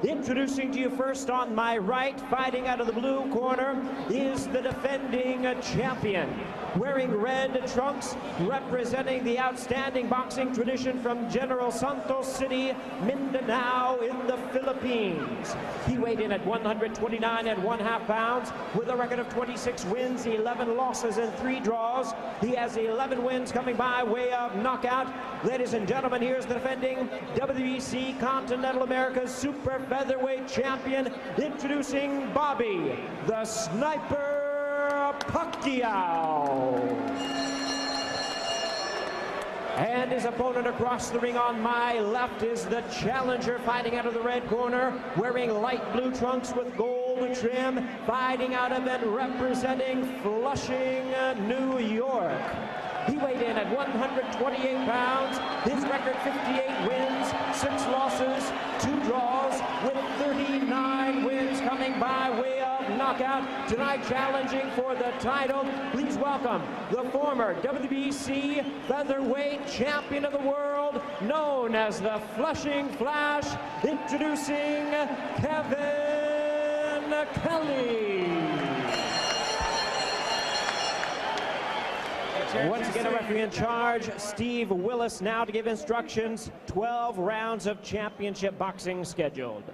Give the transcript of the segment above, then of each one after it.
Introducing to you first on my right, fighting out of the blue corner, is the defending champion. Wearing red trunks, representing the outstanding boxing tradition from General Santos City, Mindanao in the Philippines. He weighed in at 129.5 pounds with a record of 26 wins, 11 losses, and 3 draws. He has 11 wins coming by way of knockout. Ladies and gentlemen, here's the defending WBC Continental America's Super Featherweight champion, introducing Bobby the Sniper Pacquiao. And his opponent across the ring on my left is the challenger, fighting out of the red corner, wearing light blue trunks with gold trim, fighting out of and representing Flushing, New York. He weighed in at 128 pounds. His record 58 wins, 6 losses, 2 draws, with 39 wins coming by way of knockout. Tonight challenging for the title, please welcome the former WBC Featherweight Champion of the World, known as the Flushing Flash, introducing Kevin Kelly. Once again, a referee in charge, Steve Willis, now to give instructions. 12 rounds of championship boxing scheduled.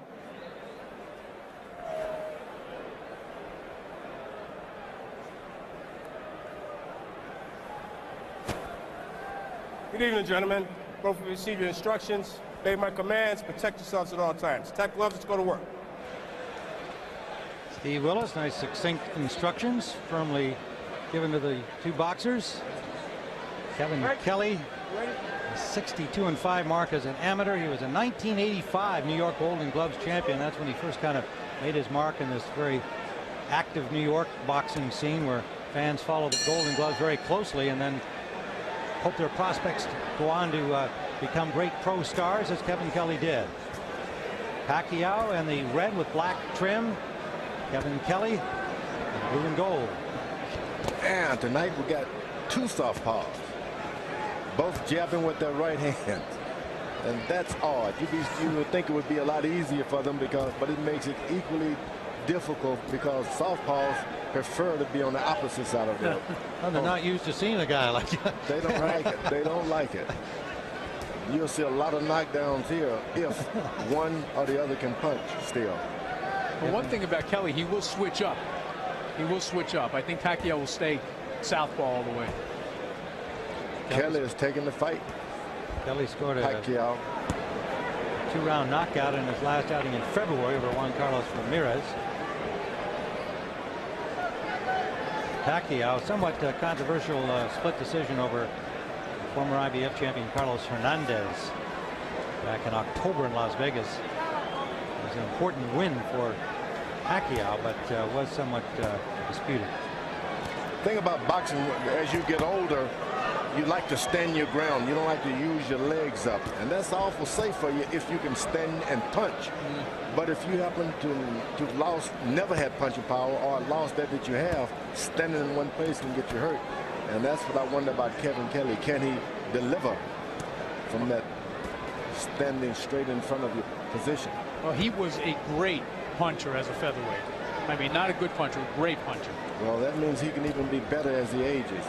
Good evening, gentlemen. Both of you receive your instructions. Obey my commands. Protect yourselves at all times. Attack gloves. Let's go to work. Steve Willis, nice succinct instructions, firmly given to the 2 boxers. Kevin Kelly, 62-5 mark as an amateur. He was a 1985 New York Golden Gloves champion. That's when he first kind of made his mark in this very active New York boxing scene, where fans follow the Golden Gloves very closely and then hope their prospects go on to become great pro stars, as Kevin Kelly did. Pacquiao and the red with black trim. Kevin Kelly, blue and gold. And tonight we got 2 southpaws, both jabbing with their right hand, and that's odd. You would think it would be a lot easier for them, but it makes it equally difficult because southpaws prefer to be on the opposite side of the Well, they're not used to seeing a guy like that. They don't like it. They don't like it. You'll see a lot of knockdowns here if one or the other can punch still. Well, one thing about Kelly, he will switch up. He will switch up. I think Pacquiao will stay southpaw all the way. Kelly is taking the fight. Kelly scored a Pacquiao 2-round knockout in his last outing in February over Juan Carlos Ramirez. Pacquiao, somewhat controversial split decision over former IBF champion Carlos Hernandez back in October in Las Vegas. It was an important win for Pacquiao, but was somewhat disputed. The thing about boxing, as you get older, you like to stand your ground. You don't like to use your legs up, and that's awful safe for you if you can stand and punch. But if you happen to never had punching power, or lost that you have, standing in one place can get you hurt. And that's what I wonder about Kevin Kelly. Can he deliver from that standing straight in front of your position? Well, he was a great puncher as a featherweight. I mean, not a good puncher, a great puncher. Well, that means he can even be better as he ages.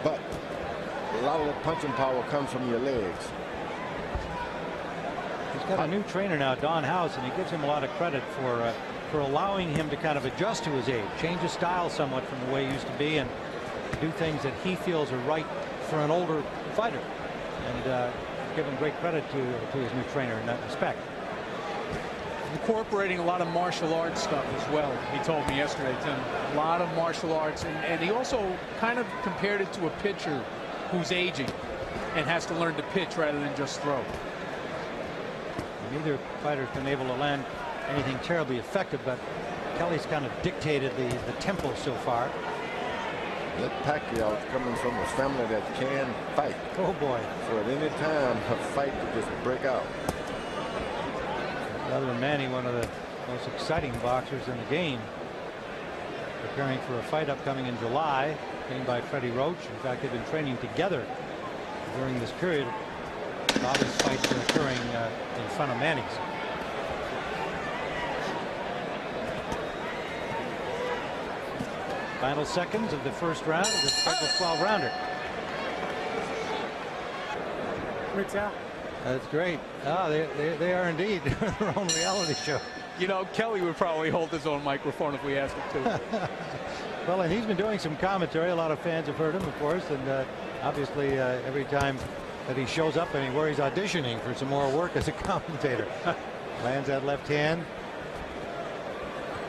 But a lot of the punching power comes from your legs. He's got a new trainer now, Don House, and he gives him a lot of credit for allowing him to kind of adjust to his age, change his style somewhat from the way he used to be, and do things that he feels are right for an older fighter. And give him great credit to his new trainer in that respect. Incorporating a lot of martial arts stuff as well. He told me yesterday, Tim, a lot of martial arts, and he also kind of compared it to a pitcher who's aging and has to learn to pitch rather than just throw. Neither fighter's been able to land anything terribly effective, but Kelly's kind of dictated the tempo so far. That Pacquiao is coming from a family that can fight. Oh boy. So at any time a fight could just break out. Other than Manny, one of the most exciting boxers in the game, preparing for a fight upcoming in July, trained by Freddie Roach. In fact, they've been training together during this period. Bobby's fight occurring in front of Manny's. Final seconds of the first round of the scheduled 12-rounder. That's great. Ah, they are indeed their own reality show. You know, Kelly would probably hold his own microphone if we asked him to. Well, and he's been doing some commentary. A lot of fans have heard him, of course, and obviously every time that he shows up anywhere, he's auditioning for some more work as a commentator. Lands that left hand.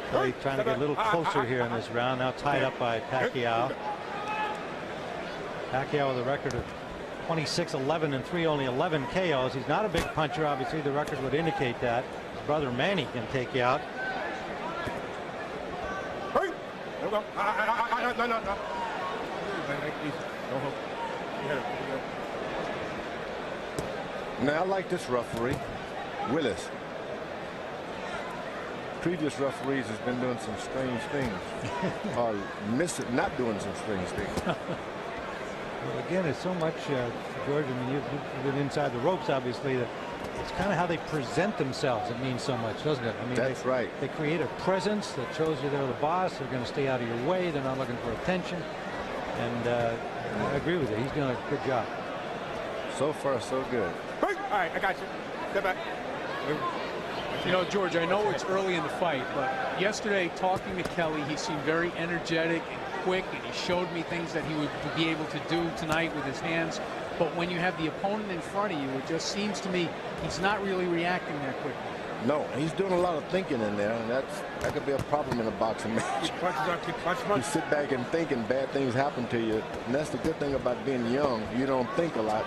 Kelly trying to get a little closer here in this round. Now tied up by Pacquiao. Pacquiao with a record of 26-11-3, only 11 KOs. He's not a big puncher. Obviously, the record would indicate that. His brother Manny can take you out. Now, I like this referee, Willis. Previous referees has been doing some strange things, or not doing some strange things. Well, again, it's so much, George. I mean, you've been inside the ropes, obviously. That it's kind of how they present themselves. It means so much, doesn't it? I mean, that's right. They create a presence that shows you they're the boss. They're going to stay out of your way. They're not looking for attention. And I agree with you. He's doing a good job. So far, so good. All right, I got you. Step back. You know, George, I know it's early in the fight, but yesterday talking to Kelly, he seemed very energetic and quick, and he showed me things that he would be able to do tonight with his hands. But when you have the opponent in front of you, it just seems to me he's not really reacting that quickly. No, he's doing a lot of thinking in there, and that could be a problem in a boxing match. You sit back and think, and bad things happen to you. And that's the good thing about being young. You don't think a lot,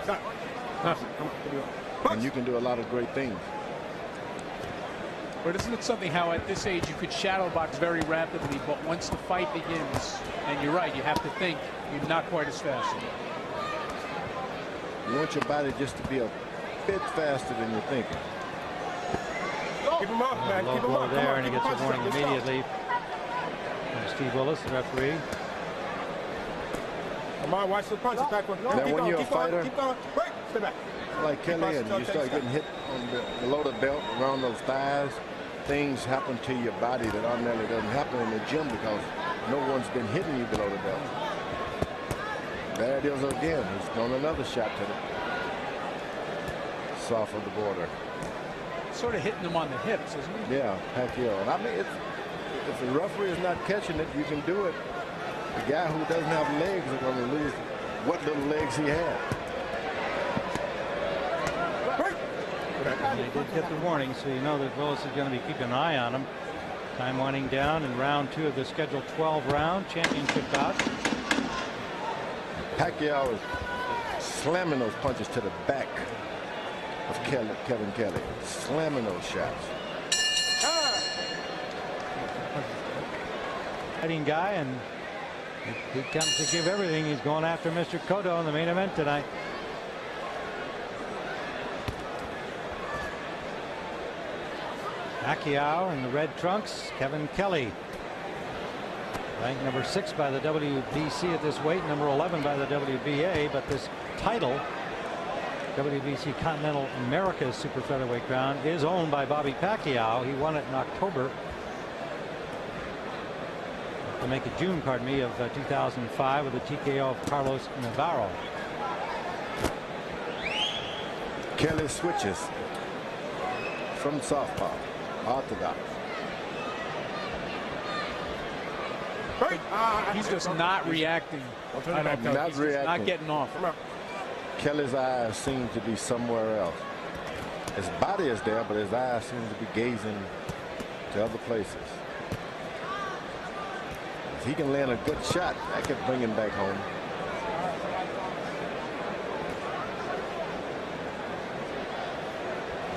and you can do a lot of great things. But isn't it something how at this age you could shadow box very rapidly, but once the fight begins, and you're right, you have to think, you're not quite as fast. You want your body just to be a bit faster than you're thinking. Keep him up, man. Low Keep him blow up. there, and he gets a warning immediately from Steve Willis, the referee. Come on, watch the punches. Back one. Now, when you're a fighter, keep going. Wait, stay back. like Kelly, and you start getting hit on below the belt, around those thighs, things happen to your body that ordinarily doesn't happen in the gym because no one's been hitting you below the belt. There it is again. He's thrown another shot to the south of the border. Sort of hitting him on the hips, isn't he? Yeah, Pacquiao. And I mean, if the referee is not catching it, you can do it. The guy who doesn't have legs is going to lose what little legs he had. And they did get the warning, so you know that Willis is going to be keeping an eye on him. Time winding down in round 2 of the scheduled 12-round championship bout. Pacquiao is slamming those punches to the back of Kevin Kelly, slamming those shots. Fighting guy, and he comes to give everything. He's going after Mr. Cotto in the main event tonight. Pacquiao in the red trunks, Kevin Kelly. Ranked number 6 by the WBC at this weight, number 11 by the WBA, but this title, WBC Continental America's Super Featherweight crown, is owned by Bobby Pacquiao. He won it in October. To make a June, pardon me, of 2005 with a TKO of Carlos Navarro. Kelly switches from southpaw, orthodox. He's just not reacking. Not reacting. Not getting off. Kelly's eyes seem to be somewhere else. His body is there, but his eyes seem to be gazing to other places. If he can land a good shot, that could bring him back home.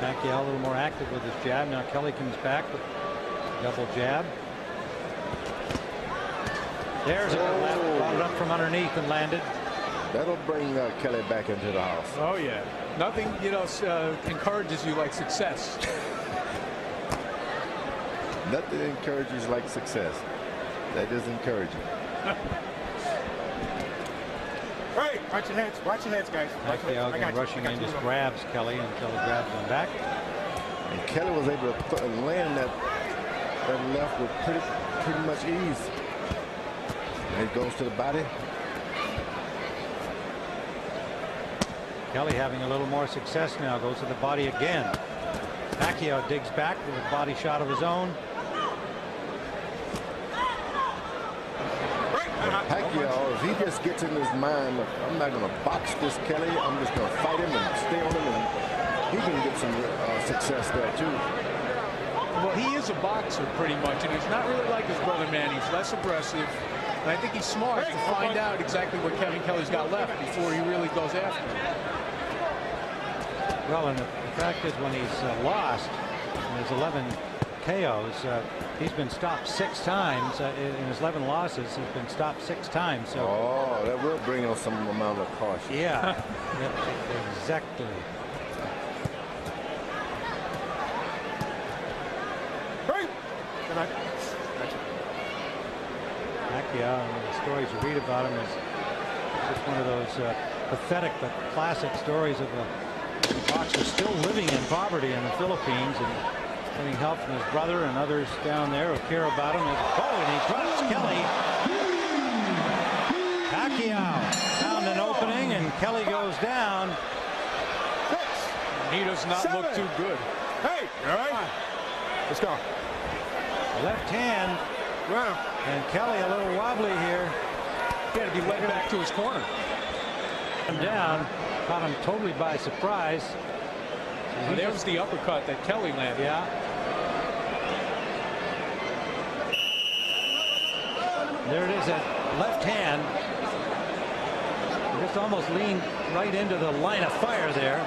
Pacquiao a little more active with his jab. Now Kelly comes back with a double jab. There's a good left, brought it up from underneath and landed. That'll bring Kelly back into the house. Oh yeah, nothing encourages you like success. Nothing encourages like success. That is encouraging. Hey, watch your heads. Watch your heads, guys. Pacquiao again rushing in, just grabs Kelly until he grabs him back. And Kelly was able to land that left with pretty much ease. It goes to the body. Kelly having a little more success now. Goes to the body again. Pacquiao digs back with a body shot of his own. Pacquiao, if he just gets in his mind, I'm not going to box this Kelly, I'm just going to fight him and stay on him, and he can get some success there too. Well, he is a boxer pretty much, and he's not really like his brother, man. He's less aggressive, and I think he's smart to find out exactly what Kevin Kelly's got left before he really goes after him. Well, and the fact is, when he's lost in his 11 KOs, he's been stopped 6 times. In his 11 losses, he's been stopped 6 times. So, oh, that will bring on some amount of caution. Yeah, exactly. Pacquiao, and the stories you read about him, is just one of those pathetic but classic stories of a boxer still living in poverty in the Philippines and getting help from his brother and others down there who care about him. Oh, and he drops Kelly. Pacquiao found an opening, and Kelly goes down. He does not look too good. Hey, all right. Let's go. Left hand. Wow. And Kelly a little wobbly here. He had to be led back to his corner. Him down. Caught him totally by surprise. And there was the uppercut that Kelly landed. Yeah. There it is, that left hand. Just almost leaned right into the line of fire there.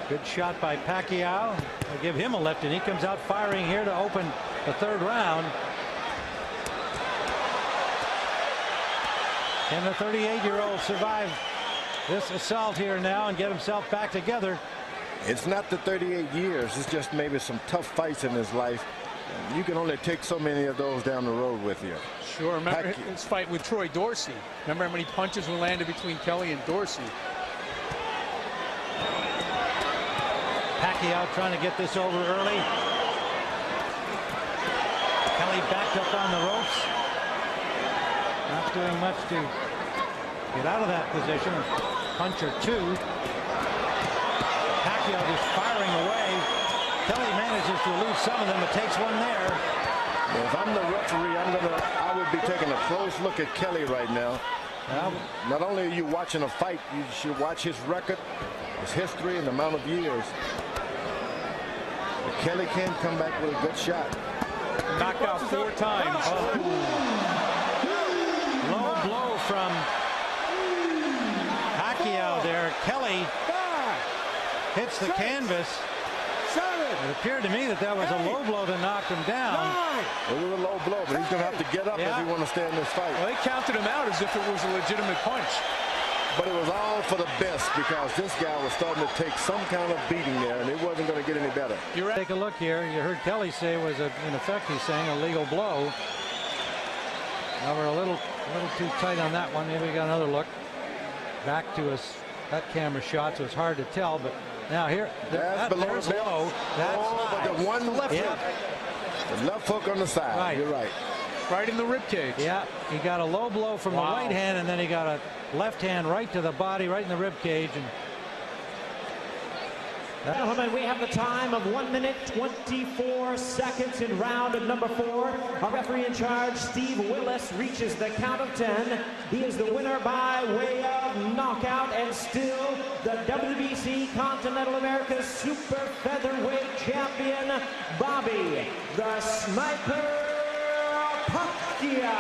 Good shot by Pacquiao. They give him a left, and he comes out firing here to open the 3rd round. Can the 38-year-old survive this assault here now and get himself back together? It's not the 38 years. It's just maybe some tough fights in his life. You can only take so many of those down the road with you. Sure. Remember his fight with Troy Dorsey. Remember how many punches were landed between Kelly and Dorsey? Pacquiao trying to get this over early. Kelly backed up on the ropes. Not doing much to get out of that position. Punch or two. Pacquiao just firing away. Kelly manages to elude some of them, but takes one there. If I'm the referee, I would be taking a close look at Kelly right now. Not only are you watching a fight, you should watch his record, his history, and the amount of years. But Kelly can come back with a good shot. Knocked out 4 times. Oh. Low blow from Pacquiao there. Kelly hits the canvas. It appeared to me that was a low blow that knocked him down. It was a low blow, but he's going to have to get up if he wants to stay in this fight. Well, they counted him out as if it was a legitimate punch. But it was all for the best, because this guy was starting to take some kind of beating there, and it wasn't going to get any better. Take a look here. You heard Kelly say it was, in effect, he's saying a legal blow. Now we're a little too tight on that one. Maybe we got another look. Back to us. That camera shot, so it's hard to tell, but now here, there's low. But the one left hook. The left hook on the side. Right. You're right. Right in the rib cage. Yeah, he got a low blow from the right hand, and then he got a left hand right to the body, right in the rib cage. And gentlemen, we have the time of 1 minute 24 seconds in round number 4. Our referee in charge, Steve Willis, reaches the count of 10. He is the winner by way of knockout, and still the WBC Continental America Super Featherweight champion, Bobby the Sniper Pacquiao.